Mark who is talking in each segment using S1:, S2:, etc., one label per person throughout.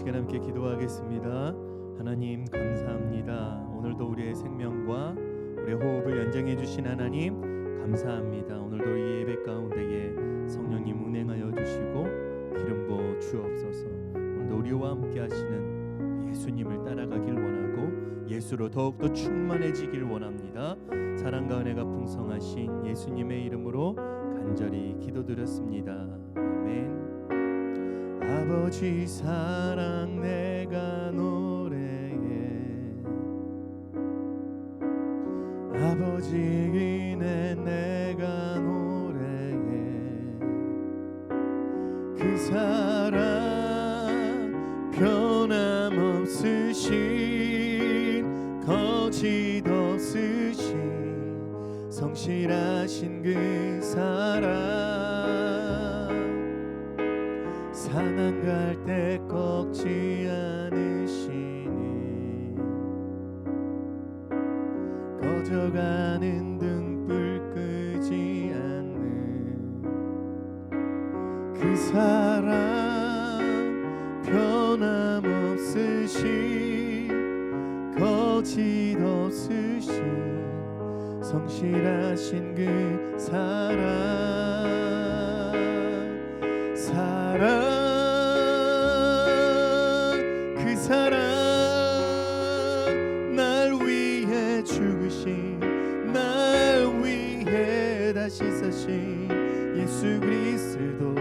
S1: 시간 함께 기도하겠습니다. 하나님 감사합니다. 오늘도 우리의 생명과 우리의 호흡을 연장해 주신 하나님 감사합니다. 오늘도 이 예배 가운데에 성령님 운행하여 주시고 기름 부어 주옵소서. 오늘도 우리와 함께 하시는 예수님을 따라가길 원하고 예수로 더욱더 충만해지길 원합니다. 사랑과 은혜가 풍성하신 예수님의 이름으로 간절히 기도드렸습니다. 아멘. 아버지 사랑 내가 노래해, 아버지 은혜 내가 노래해. 그 사랑 변함없으신 거짓 없으신 성실하신 그 사랑, 상한 갈 때 꺾지 않으시니 꺼져가는 등불 끄지 않는 그 사랑, 변함없으신 거짓 없으신 성실하신 그 사랑 그 사랑 날 위해 죽으신, 날 위해 다시 사신 예수 그리스도,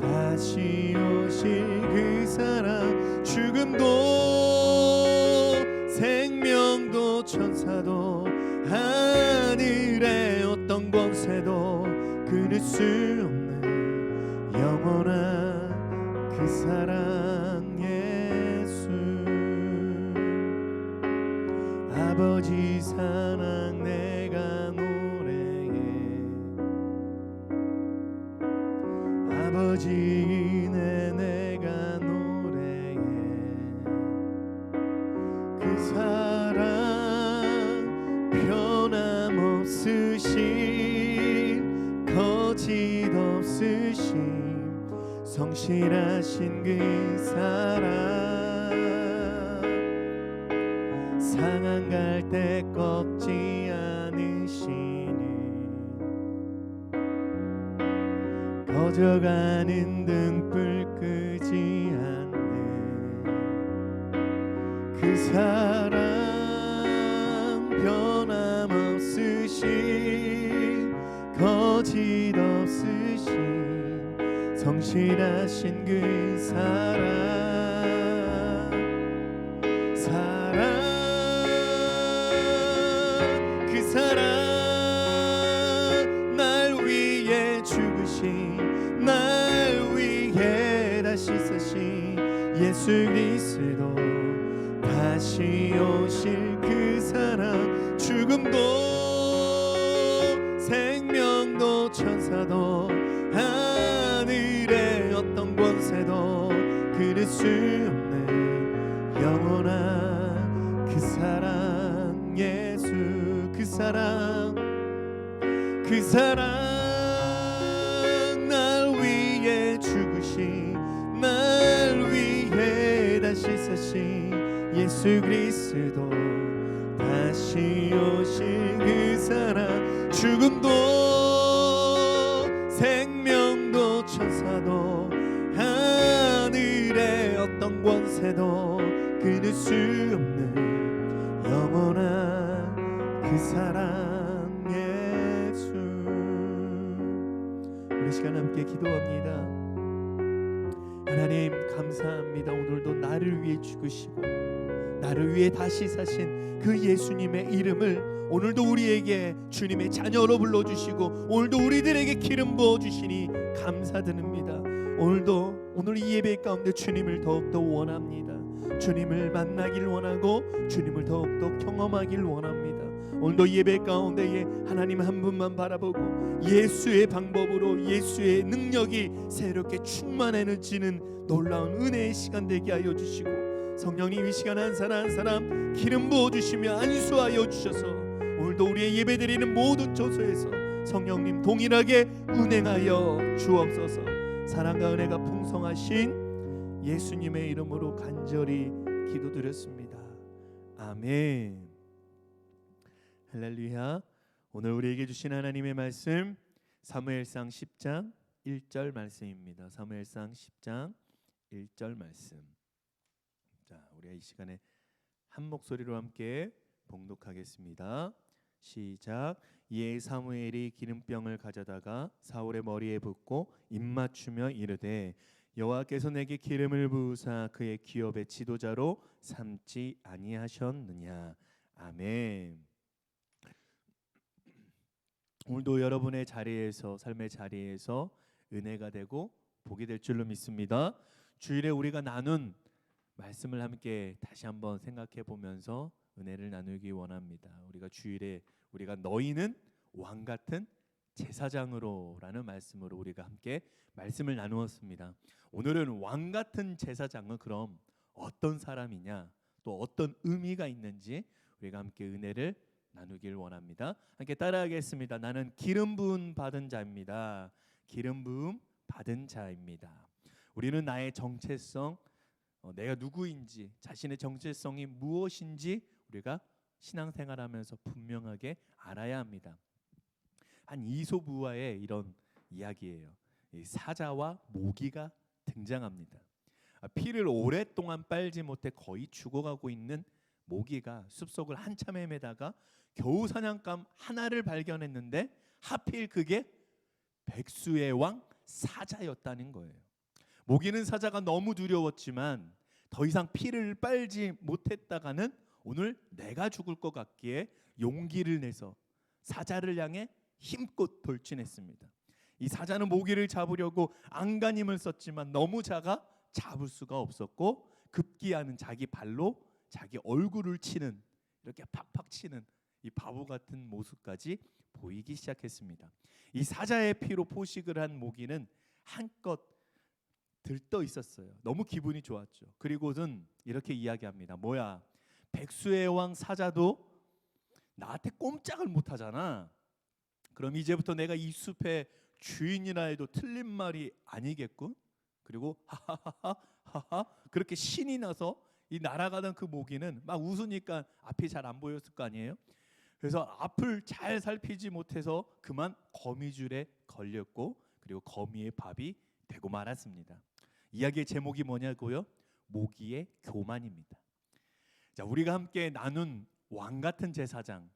S1: 다시 오실 그 사랑, 죽음도 생명도 천사도 하늘의 어떤 권세도 끊을 수 없는 영원한 그 사랑 예수. 아버지 사랑 내가 노래해, 아버지 은혜 내가 노래해. 그 사랑 변함없으신 거짓 없으신 성실하신 그 사랑, 상한 갈 때 꺾지 않으시니 꺼져가는 등불 끄지 않는 그 사랑, 변함없으신 거짓 없으신 성실하신 그 사랑 그 사랑 날 위해 죽으신, 날 위해 다시 사신 예수 그리스도, 다시 오실 그 사랑, 죽음도 생명도 천사도 하늘의 어떤 권세도 끊을 수 없는 영원한 그 사랑 예수. 그 사랑 그 사랑 날 위해 죽으신, 날 위해 다시 사신 예수 그리스도, 다시 오실 그 사랑, 죽음도 생명도 천사도 하늘의 어떤 권세도 끊을 수 없는 영원한 그 사랑 예수. 우리 시간 함께 기도합니다. 하나님 감사합니다. 오늘도 나를 위해 죽으시고 나를 위해 다시 사신 그 예수님의 이름을 오늘도 우리에게 주님의 자녀로 불러주시고 오늘도 우리들에게 기름 부어주시니 감사드립니다. 오늘 이 예배 가운데 주님을 더욱더 원합니다. 주님을 만나길 원하고 주님을 더욱더 경험하길 원합니다. 오늘도 예배 가운데에 하나님 한 분만 바라보고 예수의 방법으로 예수의 능력이 새롭게 충만해지는 놀라운 은혜의 시간 되게 하여 주시고, 성령님 이 시간 한 사람 한 사람 기름 부어주시며 안수하여 주셔서 오늘도 우리의 예배드리는 모든 처소에서 성령님 동일하게 운행하여 주옵소서. 사랑과 은혜가 풍성하신 예수님의 이름으로 간절히 기도드렸습니다. 아멘. 할렐루야. 오늘 우리에게 주신 하나님의 말씀 사무엘상 10장 1절 말씀입니다. 사무엘상 10장 1절 말씀. 자, 우리가 이 시간에 한 목소리로 함께 봉독하겠습니다. 시작. 이에 사무엘이 기름병을 가져다가 사울의 머리에 붓고 입맞추며 이르되 여호와께서 내게 기름을 부으사 그의 기업의 지도자로 삼지 아니하셨느냐. 아멘. 오늘도 여러분의 자리에서, 삶의 자리에서 은혜가 되고 복이 될 줄로 믿습니다. 주일에 우리가 나눈 말씀을 함께 다시 한번 생각해 보면서 은혜를 나누기 원합니다. 우리가 주일에 우리가 너희는 왕 같은 제사장으로라는 말씀으로 우리가 함께 말씀을 나누었습니다. 오늘은 왕 같은 제사장은 그럼 어떤 사람이냐, 또 어떤 의미가 있는지 우리가 함께 은혜를 나누길 원합니다. 함께 따라하겠습니다. 나는 기름 부음 받은 자입니다. 기름 부음 받은 자입니다. 우리는 나의 정체성, 내가 누구인지, 자신의 정체성이 무엇인지 우리가 신앙생활하면서 분명하게 알아야 합니다. 한 이솝우화의 이런 이야기예요. 사자와 모기가 등장합니다. 피를 오랫동안 빨지 못해 거의 죽어가고 있는 모기가 숲속을 한참 헤매다가 겨우 사냥감 하나를 발견했는데 하필 그게 백수의 왕 사자였다는 거예요. 모기는 사자가 너무 두려웠지만 더 이상 피를 빨지 못했다가는 오늘 내가 죽을 것 같기에 용기를 내서 사자를 향해 힘껏 돌진했습니다. 이 사자는 모기를 잡으려고 안간힘을 썼지만 너무 작아 잡을 수가 없었고 급기야는 자기 발로 자기 얼굴을 치는, 이렇게 팍팍 치는 이 바보 같은 모습까지 보이기 시작했습니다. 이 사자의 피로 포식을 한 모기는 한껏 들떠 있었어요. 너무 기분이 좋았죠. 그리고는 이렇게 이야기합니다. 뭐야, 백수의 왕 사자도 나한테 꼼짝을 못하잖아. 그럼 이제부터 내가 이 숲의 주인이라 해도 틀린 말이 아니겠군. 그리고 하하하하 그렇게 신이 나서 이 날아가던 그 모기는 막 웃으니까 앞이 잘 안 보였을 거 아니에요. 그래서 앞을 잘 살피지 못해서 그만 거미줄에 걸렸고, 그리고 거미의 밥이 되고 말았습니다. 이야기의 제목이 뭐냐고요? 모기의 교만입니다. 자, 우리가 함께 나눈 왕 같은 제사장,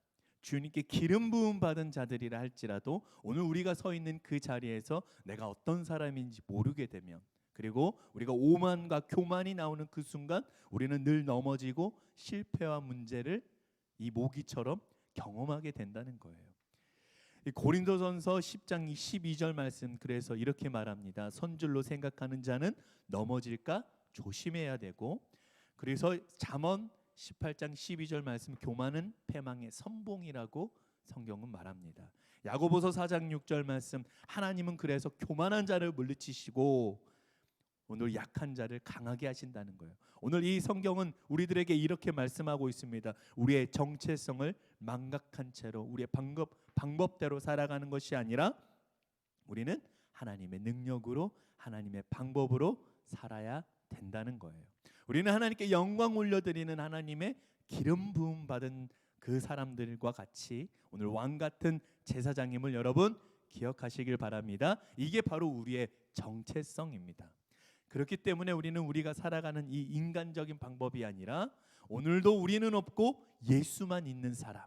S1: 주님께 기름 부음 받은 자들이라 할지라도 오늘 우리가 서 있는 그 자리에서 내가 어떤 사람인지 모르게 되면, 그리고 우리가 오만과 교만이 나오는 그 순간 우리는 늘 넘어지고 실패와 문제를 이 모기처럼 경험하게 된다는 거예요. 고린도전서 10장 12절 말씀, 그래서 이렇게 말합니다. 선줄로 생각하는 자는 넘어질까 조심해야 되고, 그래서 잠언 18장 12절 말씀, 교만은 패망의 선봉이라고 성경은 말합니다. 야고보서 4장 6절 말씀, 하나님은 그래서 교만한 자를 물리치시고 오늘 약한 자를 강하게 하신다는 거예요. 오늘 이 성경은 우리들에게 이렇게 말씀하고 있습니다. 우리의 정체성을 망각한 채로 우리의 방법대로 살아가는 것이 아니라 우리는 하나님의 능력으로, 하나님의 방법으로 살아야 된다는 거예요. 우리는 하나님께 영광 올려드리는 하나님의 기름 부음 받은 그 사람들과 같이 오늘 왕 같은 제사장님을 여러분 기억하시길 바랍니다. 이게 바로 우리의 정체성입니다. 그렇기 때문에 우리는 우리가 살아가는 이 인간적인 방법이 아니라 오늘도 우리는 없고 예수만 있는 사람,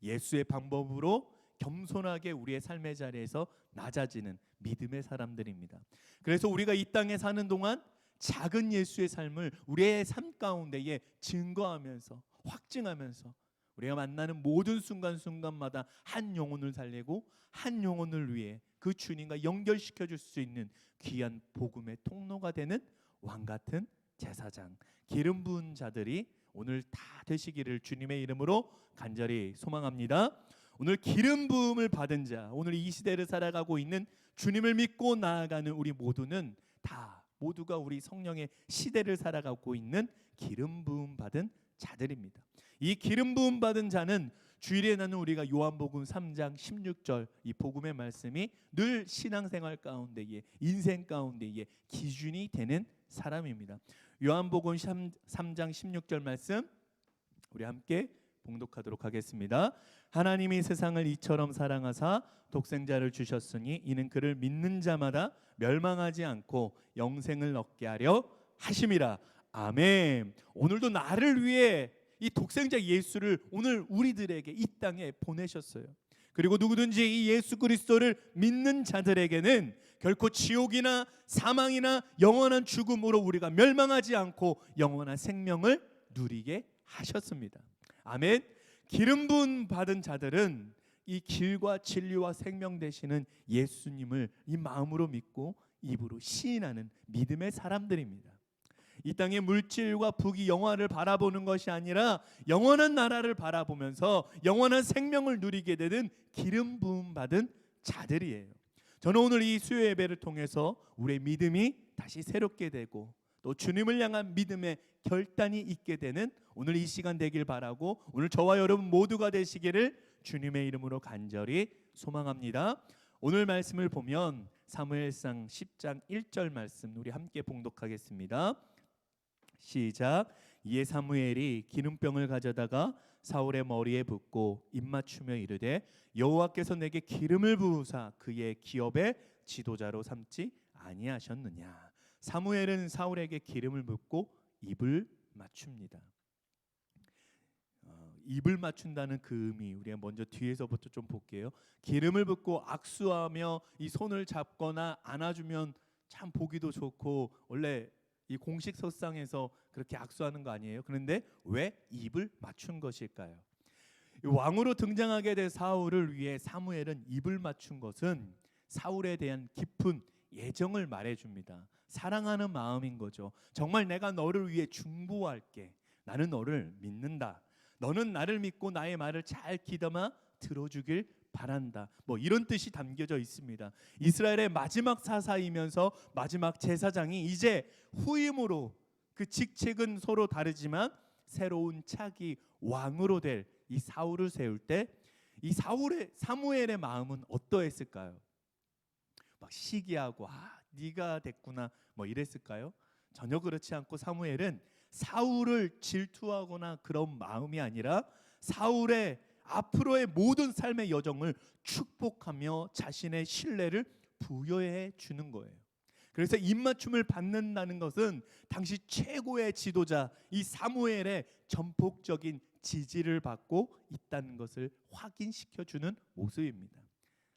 S1: 예수의 방법으로 겸손하게 우리의 삶의 자리에서 낮아지는 믿음의 사람들입니다. 그래서 우리가 이 땅에 사는 동안 작은 예수의 삶을 우리의 삶 가운데에 증거하면서, 확증하면서 우리가 만나는 모든 순간순간마다 한 영혼을 살리고 한 영혼을 위해 그 주님과 연결시켜 줄 수 있는 귀한 복음의 통로가 되는 왕 같은 제사장, 기름 부은 자들이 오늘 다 되시기를 주님의 이름으로 간절히 소망합니다. 오늘 기름 부음을 받은 자, 오늘 이 시대를 살아가고 있는 주님을 믿고 나아가는 우리 모두는 다 모두가 우리 성령의 시대를 살아가고 있는 기름 부음 받은 자들입니다. 이 기름 부음 받은 자는 주일에 나는 우리가 요한복음 3장 16절 이 복음의 말씀이 늘 신앙생활 가운데에, 인생 가운데에 기준이 되는 사람입니다. 요한복음 3장 16절 말씀 우리 함께 봉독하도록 하겠습니다. 하나님이 세상을 이처럼 사랑하사 독생자를 주셨으니 이는 그를 믿는 자마다 멸망하지 않고 영생을 얻게 하려 하심이라. 아멘. 오늘도 나를 위해 이 독생자 예수를 오늘 우리들에게 이 땅에 보내셨어요. 그리고 누구든지 이 예수 그리스도를 믿는 자들에게는 결코 지옥이나 사망이나 영원한 죽음으로 우리가 멸망하지 않고 영원한 생명을 누리게 하셨습니다. 아멘. 기름 부음 받은 자들은 이 길과 진리와 생명 되시는 예수님을 이 마음으로 믿고 입으로 시인하는 믿음의 사람들입니다. 이 땅의 물질과 부귀 영화를 바라보는 것이 아니라 영원한 나라를 바라보면서 영원한 생명을 누리게 되는 기름 부음 받은 자들이에요. 저는 오늘 이 수요 예배를 통해서 우리의 믿음이 다시 새롭게 되고 또 주님을 향한 믿음의 결단이 있게 되는 오늘 이 시간 되길 바라고 오늘 저와 여러분 모두가 되시기를 주님의 이름으로 간절히 소망합니다. 오늘 말씀을 보면 사무엘상 10장 1절 말씀 우리 함께 봉독하겠습니다. 시작. 이에 사무엘이 기름병을 가져다가 사울의 머리에 붓고 입맞추며 이르되 여호와께서 내게 기름을 부으사 그의 기업의 지도자로 삼지 아니하셨느냐. 사무엘은 사울에게 기름을 붓고 입을 맞춥니다. 입을 맞춘다는 그 의미 우리가 먼저 뒤에서부터 좀 볼게요. 기름을 붓고 악수하며 이 손을 잡거나 안아주면 참 보기도 좋고 원래 이 공식 석상에서 그렇게 악수하는 거 아니에요? 그런데 왜 입을 맞춘 것일까요? 왕으로 등장하게 된 사울을 위해 사무엘은 입을 맞춘 것은 사울에 대한 깊은 애정을 말해줍니다. 사랑하는 마음인 거죠. 정말 내가 너를 위해 중보할게. 나는 너를 믿는다. 너는 나를 믿고 나의 말을 잘 귀담아 들어주길 바란다. 뭐 이런 뜻이 담겨져 있습니다. 이스라엘의 마지막 사사이면서 마지막 제사장이 이제 후임으로 그 직책은 서로 다르지만 새로운 차기 왕으로 될 이 사울을 세울 때 이 사무엘의 마음은 어떠했을까요? 막 시기하고 네가 됐구나 뭐 이랬을까요? 전혀 그렇지 않고 사무엘은 사울을 질투하거나 그런 마음이 아니라 사울의 앞으로의 모든 삶의 여정을 축복하며 자신의 신뢰를 부여해 주는 거예요. 그래서 입맞춤을 받는다는 것은 당시 최고의 지도자 이 사무엘의 전폭적인 지지를 받고 있다는 것을 확인시켜 주는 모습입니다.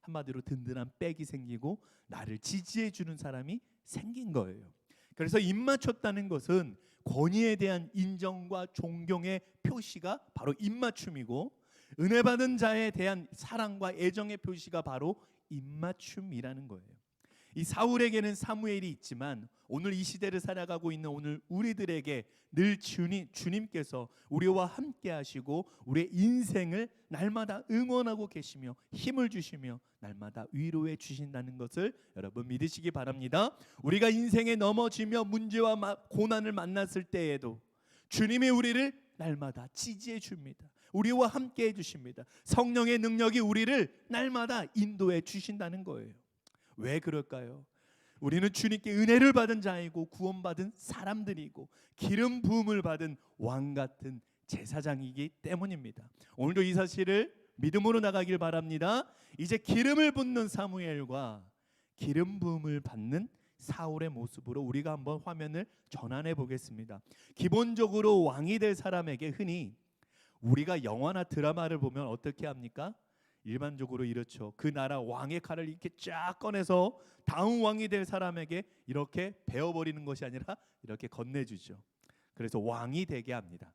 S1: 한마디로 든든한 백이 생기고 나를 지지해 주는 사람이 생긴 거예요. 그래서 입맞췄다는 것은 권위에 대한 인정과 존경의 표시가 바로 입맞춤이고 은혜 받은 자에 대한 사랑과 애정의 표시가 바로 입맞춤이라는 거예요. 이 사울에게는 사무엘이 있지만 오늘 이 시대를 살아가고 있는 오늘 우리들에게 늘 주님께서 우리와 함께 하시고 우리의 인생을 날마다 응원하고 계시며 힘을 주시며 날마다 위로해 주신다는 것을 여러분 믿으시기 바랍니다. 우리가 인생에 넘어지며 문제와 고난을 만났을 때에도 주님이 우리를 날마다 지지해 줍니다. 우리와 함께 해 주십니다. 성령의 능력이 우리를 날마다 인도해 주신다는 거예요. 왜 그럴까요? 우리는 주님께 은혜를 받은 자이고 구원받은 사람들이고 기름 부음을 받은 왕 같은 제사장이기 때문입니다. 오늘도 이 사실을 믿음으로 나가길 바랍니다. 이제 기름을 붓는 사무엘과 기름 부음을 받는 사울의 모습으로 우리가 한번 화면을 전환해 보겠습니다. 기본적으로 왕이 될 사람에게 흔히 우리가 영화나 드라마를 보면 어떻게 합니까? 일반적으로 이렇죠. 그 나라 왕의 칼을 이렇게 쫙 꺼내서 다음 왕이 될 사람에게 이렇게 베어버리는 것이 아니라 이렇게 건네주죠. 그래서 왕이 되게 합니다.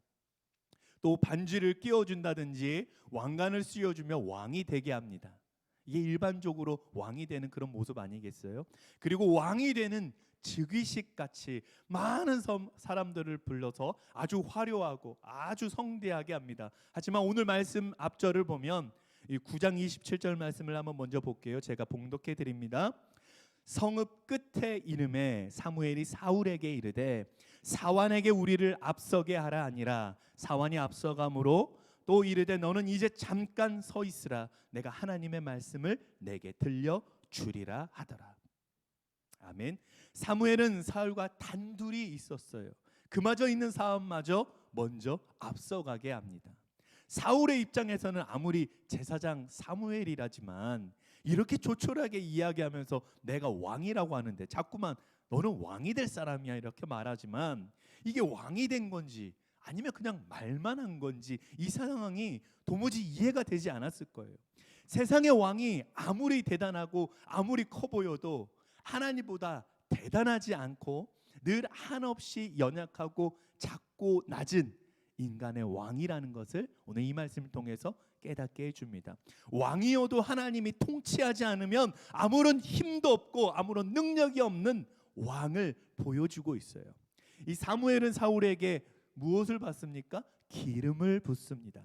S1: 또 반지를 끼워준다든지 왕관을 씌워주며 왕이 되게 합니다. 이게 일반적으로 왕이 되는 그런 모습 아니겠어요? 그리고 왕이 되는 즉위식 같이 많은 사람들을 불러서 아주 화려하고 아주 성대하게 합니다. 하지만 오늘 말씀 앞절을 보면 이 9장 27절 말씀을 한번 먼저 볼게요. 제가 봉독해 드립니다. 성읍 끝에 이름에 사무엘이 사울에게 이르되 사완에게 우리를 앞서게 하라 아니라 사완이 앞서감으로 또 이르되 너는 이제 잠깐 서 있으라 내가 하나님의 말씀을 내게 들려 주리라 하더라. 아멘. 사무엘은 사울과 단둘이 있었어요. 그마저 있는 사람마저 먼저 앞서가게 합니다. 사울의 입장에서는 아무리 제사장 사무엘이라지만 이렇게 조촐하게 이야기하면서 내가 왕이라고 하는데 자꾸만 너는 왕이 될 사람이야 이렇게 말하지만 이게 왕이 된 건지 아니면 그냥 말만 한 건지 이 상황이 도무지 이해가 되지 않았을 거예요. 세상의 왕이 아무리 대단하고 아무리 커 보여도 하나님보다 대단하지 않고 늘 한없이 연약하고 작고 낮은 인간의 왕이라는 것을 오늘 이 말씀을 통해서 깨닫게 해줍니다. 왕이어도 하나님이 통치하지 않으면 아무런 힘도 없고 아무런 능력이 없는 왕을 보여주고 있어요. 이 사무엘은 사울에게 무엇을 받습니까? 기름을 붓습니다.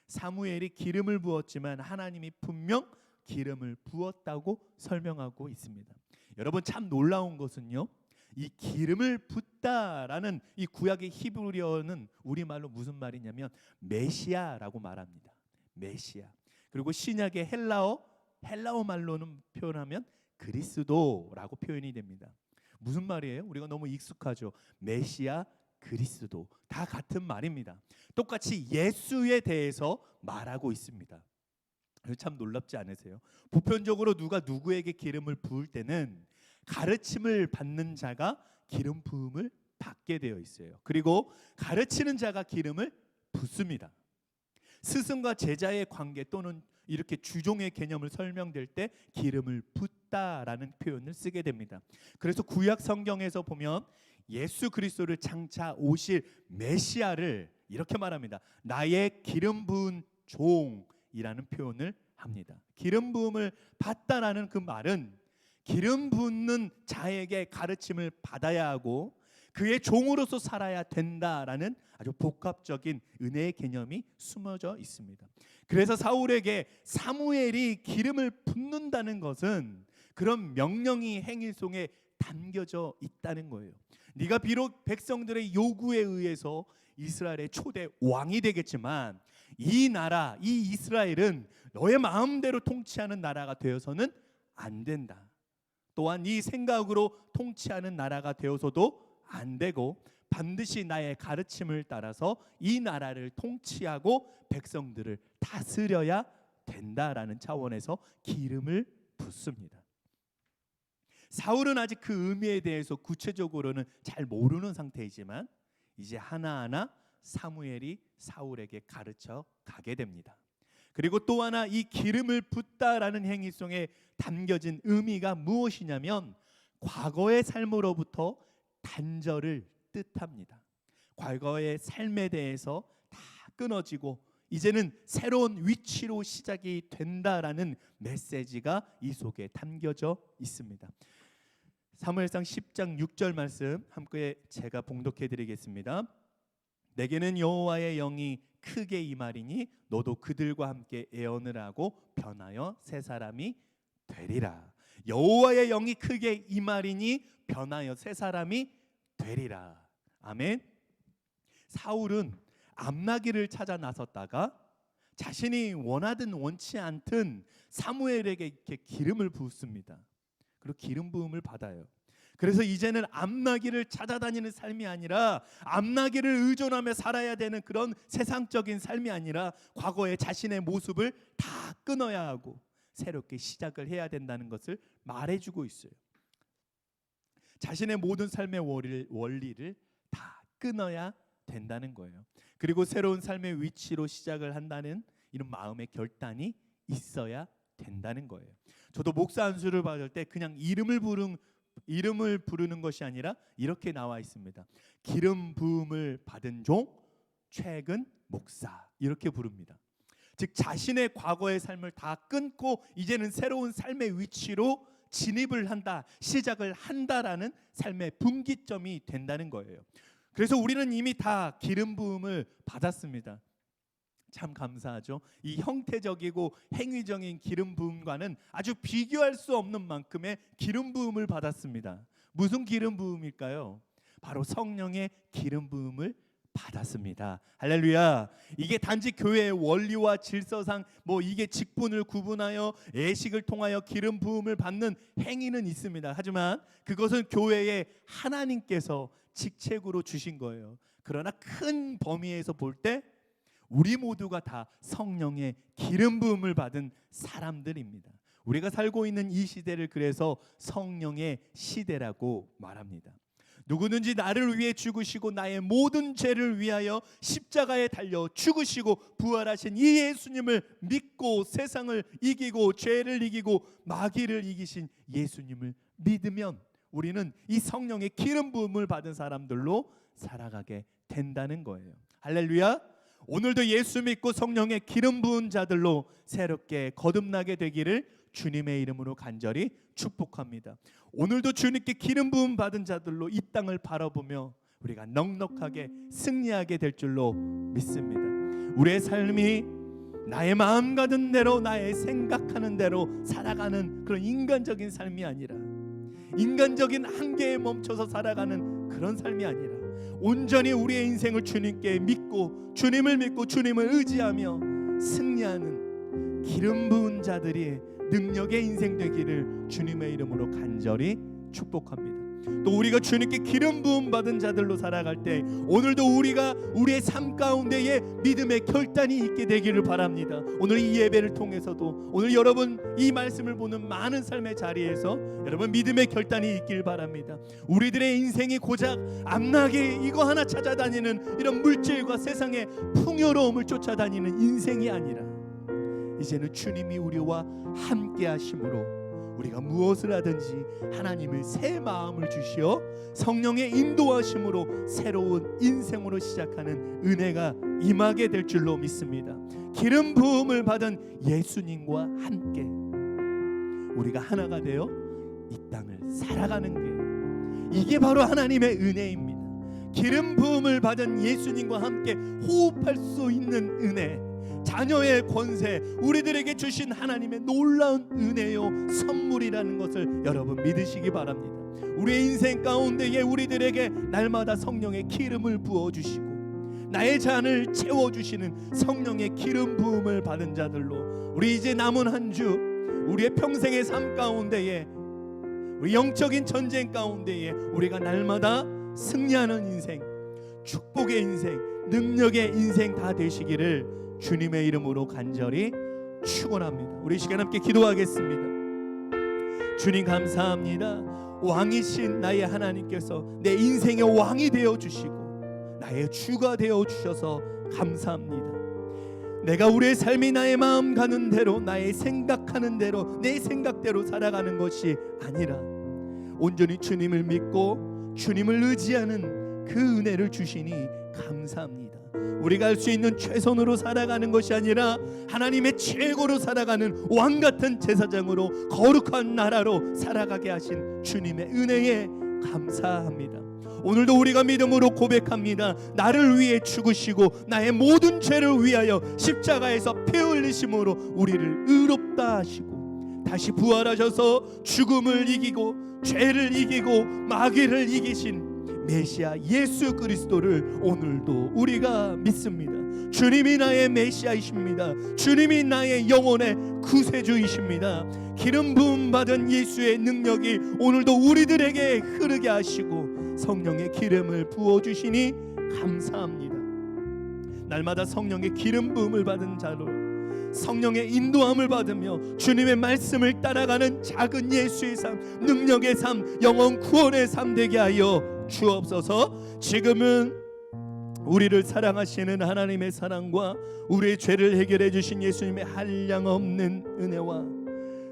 S1: 사무엘이 기름을 부었지만 하나님이 분명 기름을 부었다고 설명하고 있습니다. 여러분 참 놀라운 것은요, 이 기름을 붓다라는 이 구약의 히브리어는 우리말로 무슨 말이냐면 메시아라고 말합니다. 메시아. 그리고 신약의 헬라어 말로는 표현하면 그리스도라고 표현이 됩니다. 무슨 말이에요? 우리가 너무 익숙하죠. 메시아, 그리스도 다 같은 말입니다. 똑같이 예수에 대해서 말하고 있습니다. 참 놀랍지 않으세요? 보편적으로 누가 누구에게 기름을 부을 때는 가르침을 받는 자가 기름 부음을 받게 되어 있어요. 그리고 가르치는 자가 기름을 붓습니다. 스승과 제자의 관계 또는 이렇게 주종의 개념을 설명될 때 기름을 붓다라는 표현을 쓰게 됩니다. 그래서 구약 성경에서 보면 예수 그리스도를 장차 오실 메시아를 이렇게 말합니다. 나의 기름 부은 종이라는 표현을 합니다. 기름 부음을 받다라는 그 말은 기름 붓는 자에게 가르침을 받아야 하고 그의 종으로서 살아야 된다라는 아주 복합적인 은혜의 개념이 숨어져 있습니다. 그래서 사울에게 사무엘이 기름을 붓는다는 것은 그런 명령이 행위 속에 담겨져 있다는 거예요. 네가 비록 백성들의 요구에 의해서 이스라엘의 초대 왕이 되겠지만 이 나라, 이 이스라엘은 너의 마음대로 통치하는 나라가 되어서는 안 된다. 또한 네 생각으로 통치하는 나라가 되어서도 안 되고 반드시 나의 가르침을 따라서 이 나라를 통치하고 백성들을 다스려야 된다라는 차원에서 기름을 붓습니다. 사울은 아직 그 의미에 대해서 구체적으로는 잘 모르는 상태이지만 이제 하나하나 사무엘이 사울에게 가르쳐 가게 됩니다. 그리고 또 하나 이 기름을 붓다라는 행위 속에 담겨진 의미가 무엇이냐면 과거의 삶으로부터 단절을 뜻합니다. 과거의 삶에 대해서 다 끊어지고 이제는 새로운 위치로 시작이 된다라는 메시지가 이 속에 담겨져 있습니다. 사무엘상 10장 6절 말씀 함께 제가 봉독해 드리겠습니다. 내게는 여호와의 영이 크게 임하리니 너도 그들과 함께 애언을 하고 변하여 새 사람이 되리라. 여호와의 영이 크게 임하리니 변하여 새 사람이 되리라. 아멘. 사울은 암나기를 찾아 나섰다가 자신이 원하든 원치 않든 사무엘에게 이렇게 기름을 부었습니다. 그리고 기름 부음을 받아요. 그래서 이제는 암나기를 찾아다니는 삶이 아니라 암나기를 의존하며 살아야 되는 그런 세상적인 삶이 아니라 과거의 자신의 모습을 다 끊어야 하고 새롭게 시작을 해야 된다는 것을 말해주고 있어요. 자신의 모든 삶의 원리를 다 끊어야 된다는 거예요. 그리고 새로운 삶의 위치로 시작을 한다는 이런 마음의 결단이 있어야 된다는 거예요. 저도 목사 안수를 받을 때 그냥 이름을 부르는 것이 아니라 이렇게 나와 있습니다. 기름 부음을 받은 종 최근 목사 이렇게 부릅니다. 즉 자신의 과거의 삶을 다 끊고 이제는 새로운 삶의 위치로 진입을 한다, 시작을 한다라는 삶의 분기점이 된다는 거예요. 그래서 우리는 이미 다 기름 부음을 받았습니다. 참 감사하죠. 이 형태적이고 행위적인 기름 부음과는 아주 비교할 수 없는 만큼의 기름 부음을 받았습니다. 무슨 기름 부음일까요? 바로 성령의 기름 부음을 받았습니다. 할렐루야. 이게 단지 교회의 원리와 질서상 이게 직분을 구분하여 예식을 통하여 기름 부음을 받는 행위는 있습니다. 하지만 그것은 교회의 하나님께서 직책으로 주신 거예요. 그러나 큰 범위에서 볼 때 우리 모두가 다 성령의 기름 부음을 받은 사람들입니다. 우리가 살고 있는 이 시대를 그래서 성령의 시대라고 말합니다. 누구든지 나를 위해 죽으시고 나의 모든 죄를 위하여 십자가에 달려 죽으시고 부활하신 이 예수님을 믿고 세상을 이기고 죄를 이기고 마귀를 이기신 예수님을 믿으면 우리는 이 성령의 기름 부음을 받은 사람들로 살아가게 된다는 거예요. 할렐루야. 오늘도 예수 믿고 성령의 기름 부은 자들로 새롭게 거듭나게 되기를 주님의 이름으로 간절히 축복합니다. 오늘도 주님께 기름 부음 받은 자들로 이 땅을 바라보며 우리가 넉넉하게 승리하게 될 줄로 믿습니다. 우리의 삶이 나의 마음 가는 대로 나의 생각하는 대로 살아가는 그런 인간적인 삶이 아니라 인간적인 한계에 멈춰서 살아가는 그런 삶이 아니라 온전히 우리의 인생을 주님께 믿고 주님을 믿고 주님을 의지하며 승리하는 기름 부은 자들이 능력의 인생 되기를 주님의 이름으로 간절히 축복합니다. 또 우리가 주님께 기름 부음 받은 자들로 살아갈 때 오늘도 우리가 우리의 삶 가운데에 믿음의 결단이 있게 되기를 바랍니다. 오늘 이 예배를 통해서도 오늘 여러분 이 말씀을 보는 많은 삶의 자리에서 여러분 믿음의 결단이 있길 바랍니다. 우리들의 인생이 고작 암나게 이거 하나 찾아다니는 이런 물질과 세상의 풍요로움을 쫓아다니는 인생이 아니라 이제는 주님이 우리와 함께 하심으로 우리가 무엇을 하든지 하나님의 새 마음을 주시어 성령의 인도하심으로 새로운 인생으로 시작하는 은혜가 임하게 될 줄로 믿습니다. 기름 부음을 받은 예수님과 함께 우리가 하나가 되어 이 땅을 살아가는 게 이게 바로 하나님의 은혜입니다. 기름 부음을 받은 예수님과 함께 호흡할 수 있는 은혜, 자녀의 권세, 우리들에게 주신 하나님의 놀라운 은혜요 선물이라는 것을 여러분 믿으시기 바랍니다. 우리의 인생 가운데에 우리들에게 날마다 성령의 기름을 부어주시고 나의 잔을 채워주시는 성령의 기름 부음을 받은 자들로 우리 이제 남은 한 주 우리의 평생의 삶 가운데에 우리 영적인 전쟁 가운데에 우리가 날마다 승리하는 인생, 축복의 인생, 능력의 인생 다 되시기를 주님의 이름으로 간절히 축원합니다. 우리 시간 함께 기도하겠습니다. 주님 감사합니다. 왕이신 나의 하나님께서 내 인생의 왕이 되어 주시고 나의 주가 되어 주셔서 감사합니다. 내가 우리의 삶이 나의 마음 가는 대로 나의 생각하는 대로 내 생각대로 살아가는 것이 아니라 온전히 주님을 믿고 주님을 의지하는 그 은혜를 주시니 감사합니다. 우리가 할 수 있는 최선으로 살아가는 것이 아니라 하나님의 최고로 살아가는 왕같은 제사장으로 거룩한 나라로 살아가게 하신 주님의 은혜에 감사합니다. 오늘도 우리가 믿음으로 고백합니다. 나를 위해 죽으시고 나의 모든 죄를 위하여 십자가에서 피 흘리심으로 우리를 의롭다 하시고 다시 부활하셔서 죽음을 이기고 죄를 이기고 마귀를 이기신 메시아 예수 그리스도를 오늘도 우리가 믿습니다. 주님이 나의 메시아이십니다. 주님이 나의 영혼의 구세주이십니다. 기름 부음 받은 예수의 능력이 오늘도 우리들에게 흐르게 하시고 성령의 기름을 부어주시니 감사합니다. 날마다 성령의 기름 부음을 받은 자로 성령의 인도함을 받으며 주님의 말씀을 따라가는 작은 예수의 삶, 능력의 삶, 영혼 구원의 삶 되게 하여 주옵소서. 지금은 우리를 사랑하시는 하나님의 사랑과 우리의 죄를 해결해 주신 예수님의 한량없는 은혜와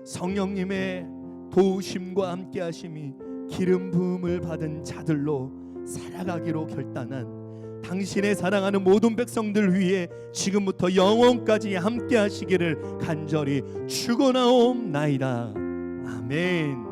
S1: 성령님의 도우심과 함께 하심이 기름 부음을 받은 자들로 살아가기로 결단한 당신의 사랑하는 모든 백성들 위해 지금부터 영원까지 함께 하시기를 간절히 축원하옵나이다. 아멘.